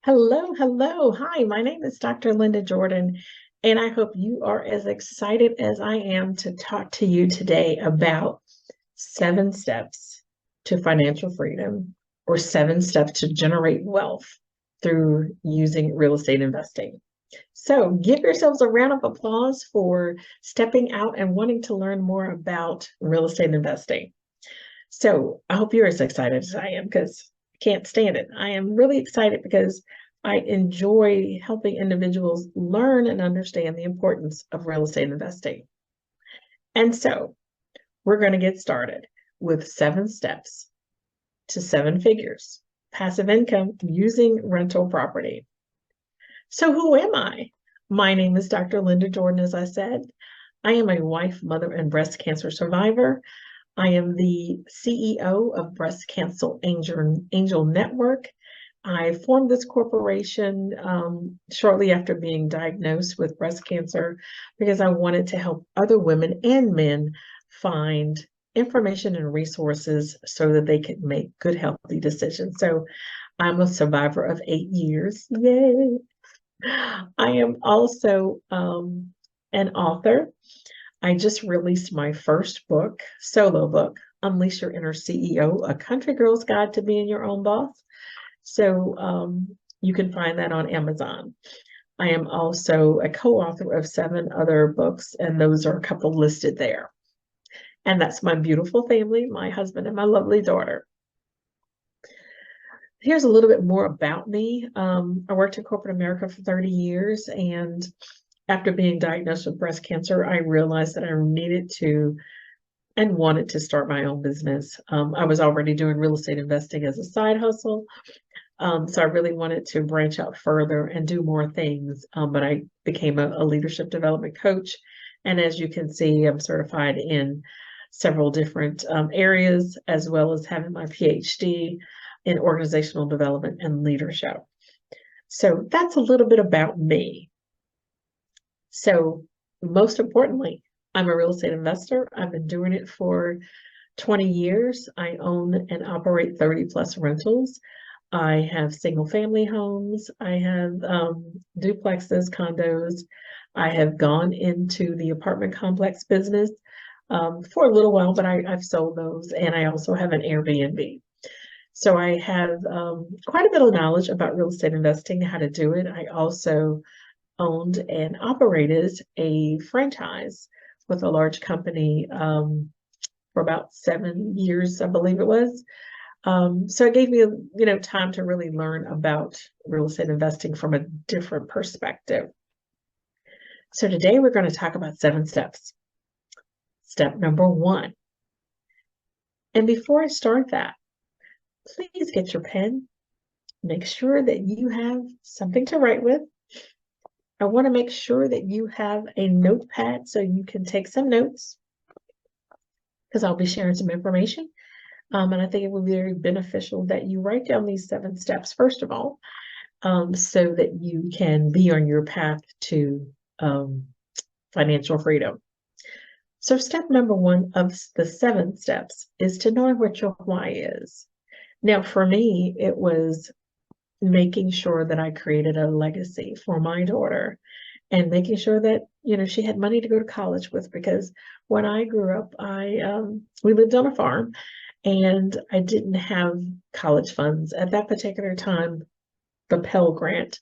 Hello, hello. Hi, my name is Dr. Linda Jordan, and I hope you are as excited as I am to talk to you today about 7 steps to financial freedom or 7 steps to generate wealth through using real estate investing. So give yourselves a round of applause for stepping out and wanting to learn more about real estate investing. So I hope you're as excited as I am because I can't stand it. I am really excited because I enjoy helping individuals learn and understand the importance of real estate investing. And so we're going to get started with 7 steps to 7 figures, passive income using rental property. So who am I? My name is Dr. Linda Jordan, as I said. I am a wife, mother, and breast cancer survivor. I am the CEO of Breast Cancer Angel Network. I formed this corporation shortly after being diagnosed with breast cancer because I wanted to help other women and men find information and resources so that they could make good, healthy decisions. So I'm a survivor of 8 years. Yay! I am also an author. I just released my first book, solo book, Unleash Your Inner CEO, A Country Girl's Guide to Being Your Own Boss. So you can find that on Amazon. I am also a co-author of 7 other books, and those are a couple listed there. And that's my beautiful family, my husband and my lovely daughter. Here's a little bit more about me. I worked in corporate America for 30 years, and after being diagnosed with breast cancer, I realized that I needed to and wanted to start my own business. I was already doing real estate investing as a side hustle. So I really wanted to branch out further and do more things. But I became a leadership development coach. And as you can see, I'm certified in several different areas, as well as having my PhD in organizational development and leadership. So that's a little bit about me. So most importantly, I'm a real estate investor. I've been doing it for 20 years. I own and operate 30 plus rentals. I have single family homes. I have duplexes, condos. I have gone into the apartment complex business for a little while, but I've sold those. And I also have an Airbnb. So I have quite a bit of knowledge about real estate investing, how to do it. I also owned and operated a franchise with a large company for about 7 years, I believe it was. So it gave me, time to really learn about real estate investing from a different perspective. So today we're going to talk about 7 steps. Step number 1. And before I start that, please get your pen. Make sure that you have something to write with. I want to make sure that you have a notepad so you can take some notes because I'll be sharing some information. And I think it will be very beneficial that you write down these 7 steps, first of all, so that you can be on your path to financial freedom. So step number 1 of the 7 steps is to know what your why is. Now, for me, it was making sure that I created a legacy for my daughter and making sure that, she had money to go to college with, because when I grew up, we lived on a farm and I didn't have college funds. At that particular time, the Pell Grant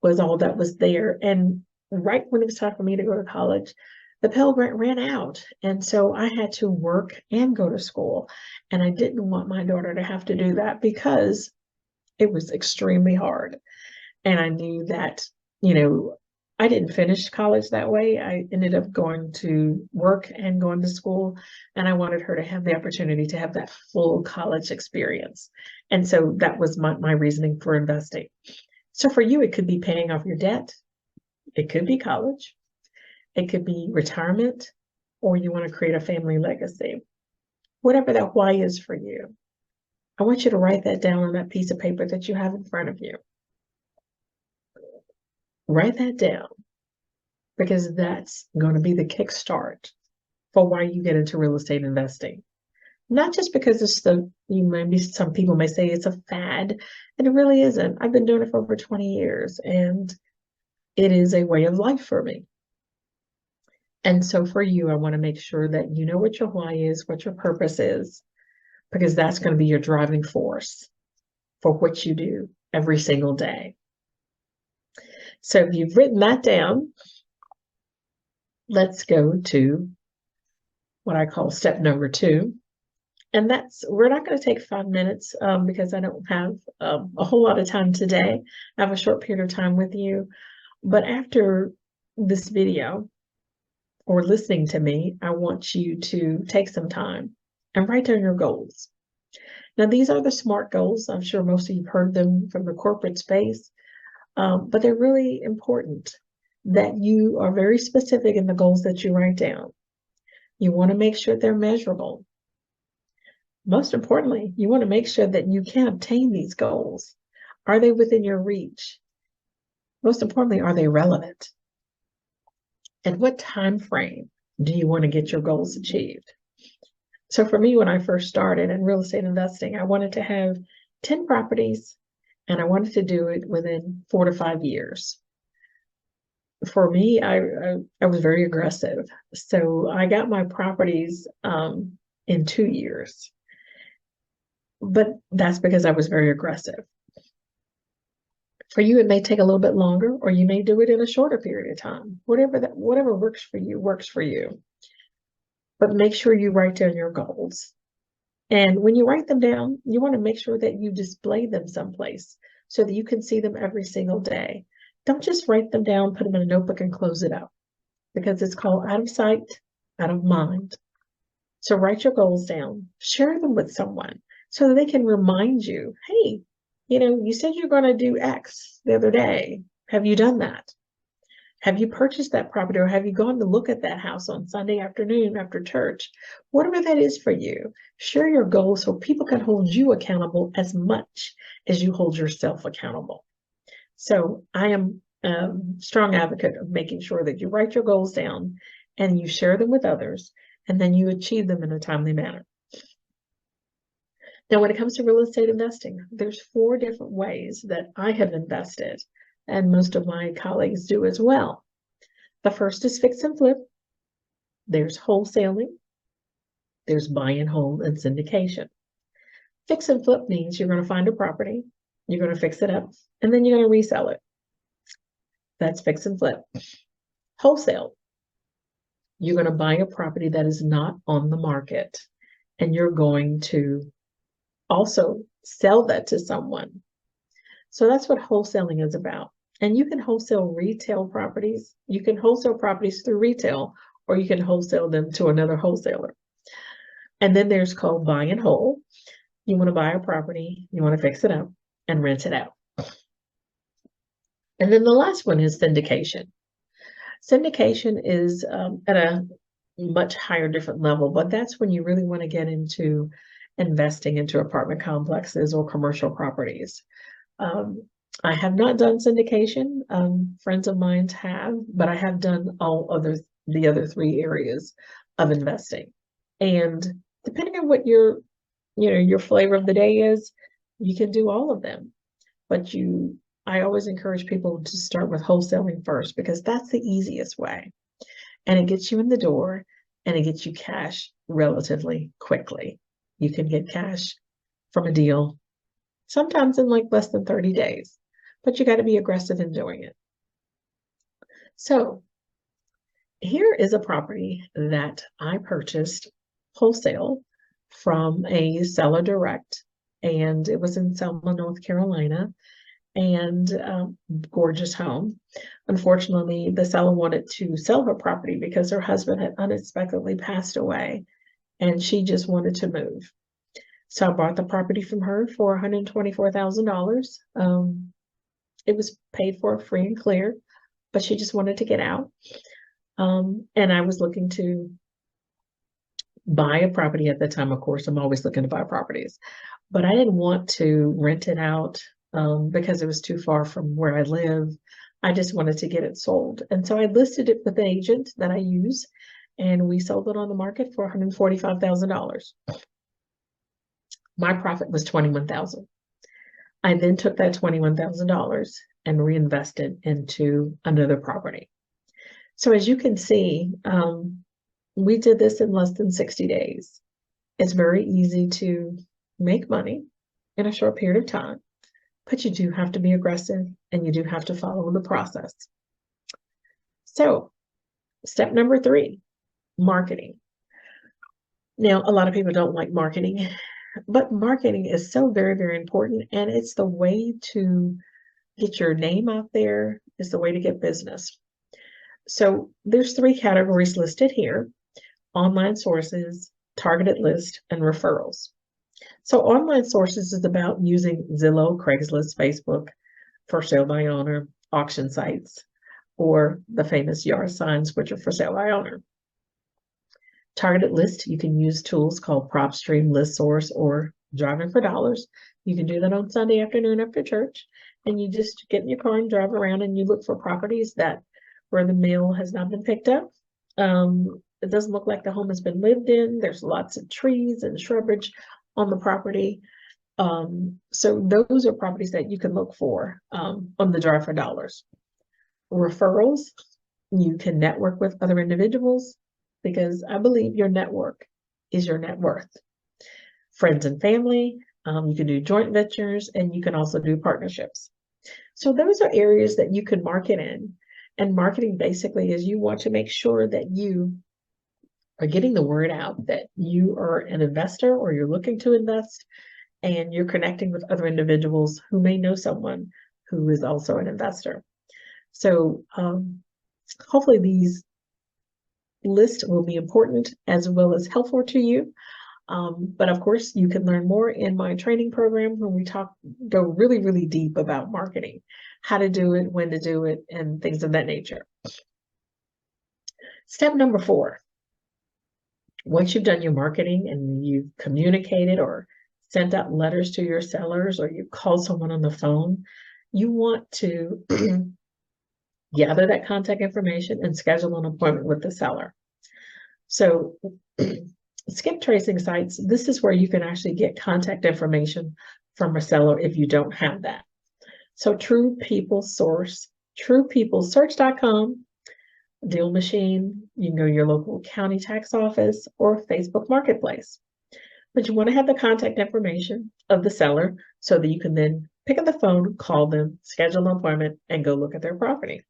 was all that was there. And right when it was time for me to go to college, the Pell Grant ran out. And so I had to work and go to school. And I didn't want my daughter to have to do that because it was extremely hard. And I knew that, I didn't finish college that way. I ended up going to work and going to school, and I wanted her to have the opportunity to have that full college experience. And so that was my reasoning for investing. So for you, it could be paying off your debt. It could be college. It could be retirement, or you want to create a family legacy. Whatever that why is for you, I want you to write that down on that piece of paper that you have in front of you. Write that down, because that's going to be the kickstart for why you get into real estate investing. Not just because maybe some people may say it's a fad, and it really isn't. I've been doing it for over 20 years, and it is a way of life for me. And so for you, I want to make sure that you know what your why is, what your purpose is, because that's going to be your driving force for what you do every single day. So if you've written that down, let's go to what I call step number 2. And we're not going to take 5 minutes because I don't have a whole lot of time today. I have a short period of time with you. But after this video or listening to me, I want you to take some time and write down your goals. Now, these are the SMART goals. I'm sure most of you have heard them from the corporate space, but they're really important that you are very specific in the goals that you write down. You want to make sure they're measurable. Most importantly, you want to make sure that you can obtain these goals. Are they within your reach? Most importantly, are they relevant? And what time frame do you want to get your goals achieved? So for me, when I first started in real estate investing, I wanted to have 10 properties, and I wanted to do it within 4 to 5 years. For me, I was very aggressive. So I got my properties in 2 years. But that's because I was very aggressive. For you, it may take a little bit longer, or you may do it in a shorter period of time. Whatever works for you works for you. But make sure you write down your goals. And when you write them down, you want to make sure that you display them someplace so that you can see them every single day. Don't just write them down, put them in a notebook, and close it out, because it's called out of sight, out of mind. So write your goals down, share them with someone so that they can remind you, hey, you said you're going to do X the other day. Have you done that? Have you purchased that property, or have you gone to look at that house on Sunday afternoon after church? Whatever that is for you, share your goals so people can hold you accountable as much as you hold yourself accountable. So I am a strong advocate of making sure that you write your goals down and you share them with others, and then you achieve them in a timely manner. Now, when it comes to real estate investing, there's 4 different ways that I have invested, and most of my colleagues do as well. The first is fix and flip. There's wholesaling. There's buy and hold and syndication. Fix and flip means you're going to find a property, you're going to fix it up, and then you're going to resell it. That's fix and flip. Wholesale. You're going to buy a property that is not on the market, and you're going to also sell that to someone. So that's what wholesaling is about. And you can wholesale retail properties. You can wholesale properties through retail, or you can wholesale them to another wholesaler. And then there's called buy and hold. You want to buy a property, you want to fix it up and rent it out. And then the last one is syndication. Syndication is at a much higher, different level, but that's when you really want to get into investing into apartment complexes or commercial properties. I have not done syndication. Friends of mine have, but I have done the other 3 areas of investing. And depending on what your flavor of the day is, you can do all of them. But I always encourage people to start with wholesaling first, because that's the easiest way. And it gets you in the door, and it gets you cash relatively quickly. You can get cash from a deal sometimes in like less than 30 days, but you got to be aggressive in doing it. So here is a property that I purchased wholesale from a seller direct, and it was in Selma, North Carolina, and gorgeous home. Unfortunately, the seller wanted to sell her property because her husband had unexpectedly passed away, and she just wanted to move. So I bought the property from her for $124,000. It was paid for free and clear, but she just wanted to get out. And I was looking to buy a property at the time. Of course, I'm always looking to buy properties, but I didn't want to rent it out because it was too far from where I live. I just wanted to get it sold. And so I listed it with an agent that I use, and we sold it on the market for $145,000. My profit was $21,000. I then took that $21,000 and reinvested into another property. So as you can see, we did this in less than 60 days. It's very easy to make money in a short period of time, but you do have to be aggressive and you do have to follow the process. So step number 3, marketing. Now, a lot of people don't like marketing, but marketing is so very, very important, and it's the way to get your name out there. It's the way to get business. So there's 3 categories listed here: online sources, targeted list, and referrals. So online sources is about using Zillow, Craigslist, Facebook, for sale by owner, auction sites, or the famous yard signs, which are for sale by owner. Targeted list, you can use tools called PropStream, ListSource, or Driving for Dollars. You can do that on Sunday afternoon after church, and you just get in your car and drive around and you look for properties that where the mail has not been picked up. It doesn't look like the home has been lived in. There's lots of trees and shrubbery on the property. So those are properties that you can look for on the Drive for Dollars. Referrals, you can network with other individuals, because I believe your network is your net worth. Friends and family, you can do joint ventures, and you can also do partnerships. So those are areas that you can market in. And marketing basically is you want to make sure that you are getting the word out that you are an investor or you're looking to invest, and you're connecting with other individuals who may know someone who is also an investor. So hopefully these lists will be important as well as helpful to you. But of course, you can learn more in my training program when we go really, really deep about marketing, how to do it, when to do it, and things of that nature. Step number 4, once you've done your marketing and you've communicated or sent out letters to your sellers, or you called someone on the phone, you want to gather that contact information and schedule an appointment with the seller. So skip tracing sites, this is where you can actually get contact information from a seller if you don't have that. So True People Source, TruePeopleSearch.com, Deal Machine, you can go to your local county tax office or Facebook Marketplace. But you want to have the contact information of the seller so that you can then pick up the phone, call them, schedule an appointment, and go look at their property.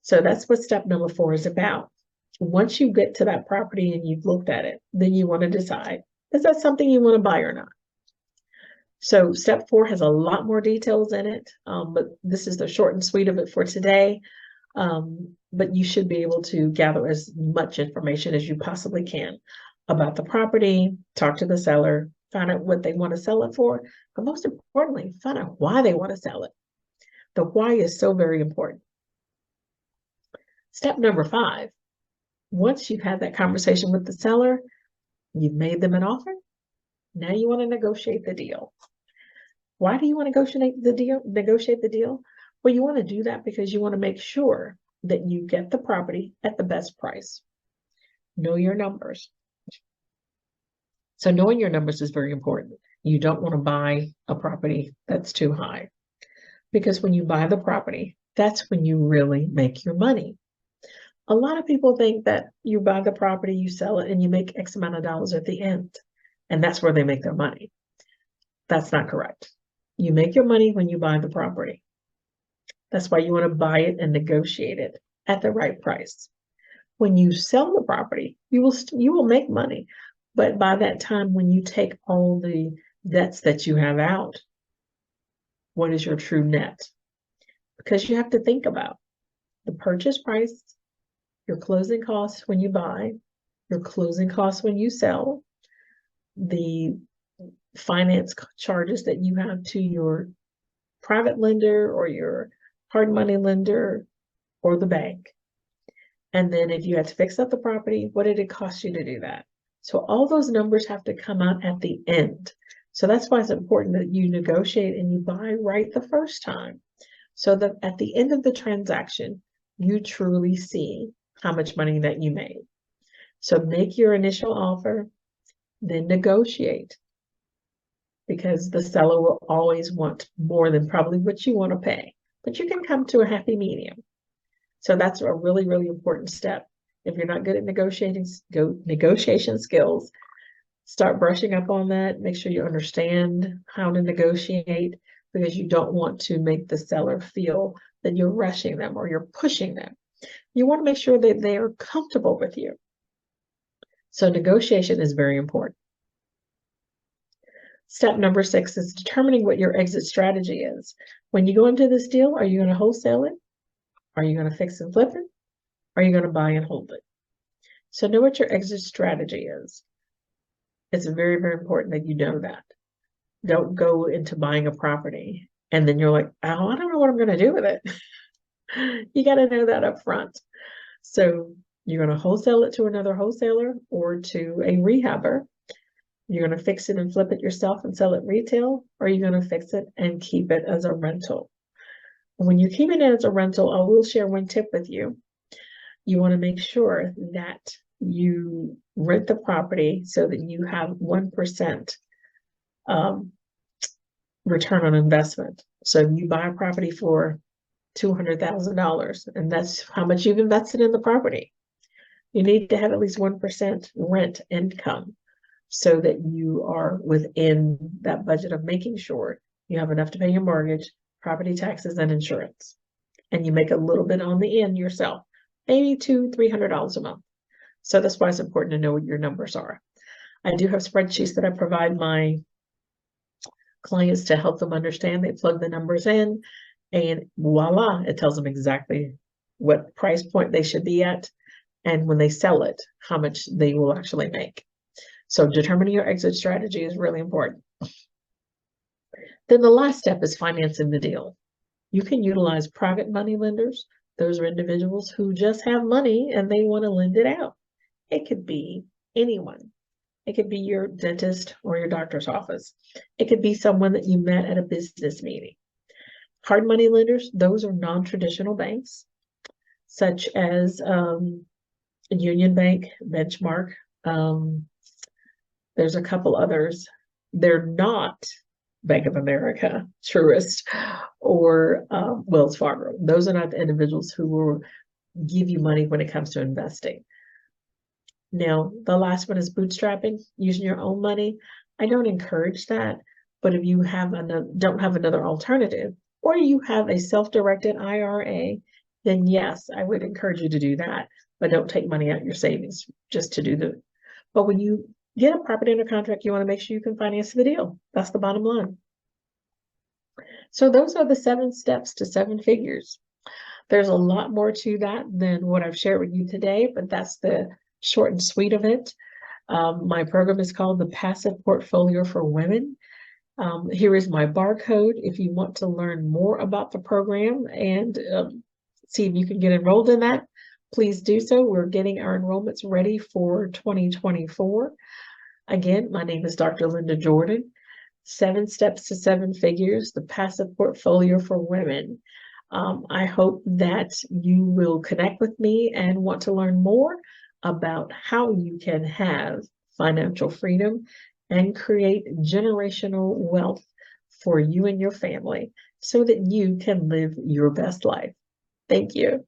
So that's what step number 4 is about. Once you get to that property and you've looked at it, then you want to decide, is that something you want to buy or not? So step 4 has a lot more details in it, but this is the short and sweet of it for today. But you should be able to gather as much information as you possibly can about the property, talk to the seller, find out what they want to sell it for, but most importantly, find out why they want to sell it. The why is so very important. Step number 5, once you've had that conversation with the seller, you've made them an offer, now you want to negotiate the deal. Why do you want to negotiate the deal? Well, you want to do that because you want to make sure that you get the property at the best price. Know your numbers. So knowing your numbers is very important. You don't want to buy a property that's too high, because when you buy the property, that's when you really make your money. A lot of people think that you buy the property, you sell it, and you make X amount of dollars at the end, and that's where they make their money. That's not correct. You make your money when you buy the property. That's why you want to buy it and negotiate it at the right price. When you sell the property, you will make money, but by that time, when you take all the debts that you have out, what is your true net? Because you have to think about the purchase price, your closing costs when you buy, your closing costs when you sell, the finance charges that you have to your private lender or your hard money lender or the bank. And then if you had to fix up the property, what did it cost you to do that? So all those numbers have to come out at the end. So that's why it's important that you negotiate and you buy right the first time, so that at the end of the transaction, you truly see how much money that you made. So make your initial offer, then negotiate. because the seller will always want more than probably what you want to pay, but you can come to a happy medium. So that's a really, really important step. If you're not good at negotiation skills, start brushing up on that. Make sure you understand how to negotiate, because you don't want to make the seller feel that you're rushing them or you're pushing them. You want to make sure that they are comfortable with you. So negotiation is very important. Step number 6 is determining what your exit strategy is. When you go into this deal, are you going to wholesale it? Are you going to fix and flip it? Are you going to buy and hold it? So know what your exit strategy is. It's very, very important that you know that. Don't go into buying a property and then you're like, oh, I don't know what I'm going to do with it. You got to know that up front. So you're going to wholesale it to another wholesaler or to a rehabber. You're going to fix it and flip it yourself and sell it retail, or you're going to fix it and keep it as a rental. When you keep it as a rental, I will share one tip with you. You want to make sure that you rent the property so that you have 1% return on investment. So you buy a property for $200,000, and that's how much you've invested in the property. You need to have at least 1% rent income so that you are within that budget of making sure you have enough to pay your mortgage, property taxes, and insurance. And you make a little bit on the end yourself, maybe $200-300 a month. So that's why it's important to know what your numbers are. I do have spreadsheets that I provide my clients to help them understand. They plug the numbers in, and voila, it tells them exactly what price point they should be at, and when they sell it, how much they will actually make. So determining your exit strategy is really important. Then the last step is financing the deal. You can utilize private money lenders. Those are individuals who just have money and they want to lend it out. It could be anyone. It could be your dentist or your doctor's office. It could be someone that you met at a business meeting. Hard money lenders, those are non-traditional banks, such as Union Bank, Benchmark. There's a couple others. They're not Bank of America, Truist, or Wells Fargo. Those are not the individuals who will give you money when it comes to investing. Now, the last one is bootstrapping, using your own money. I don't encourage that, but if you don't have another alternative, or you have a self-directed IRA, then yes, I would encourage you to do that, but don't take money out of your savings just to do the. But when you get a property under contract, you want to make sure you can finance the deal. That's the bottom line. So those are the 7 steps to 7 figures. There's a lot more to that than what I've shared with you today, but that's the short and sweet of it. My program is called the Passive Portfolio for Women. Here is my barcode. If you want to learn more about the program and see if you can get enrolled in that, please do so. We're getting our enrollments ready for 2024. Again, my name is Dr. Linda Jordon. 7 steps to 7 figures, the Passive Portfolio for Women. I hope that you will connect with me and want to learn more about how you can have financial freedom and create generational wealth for you and your family so that you can live your best life. Thank you.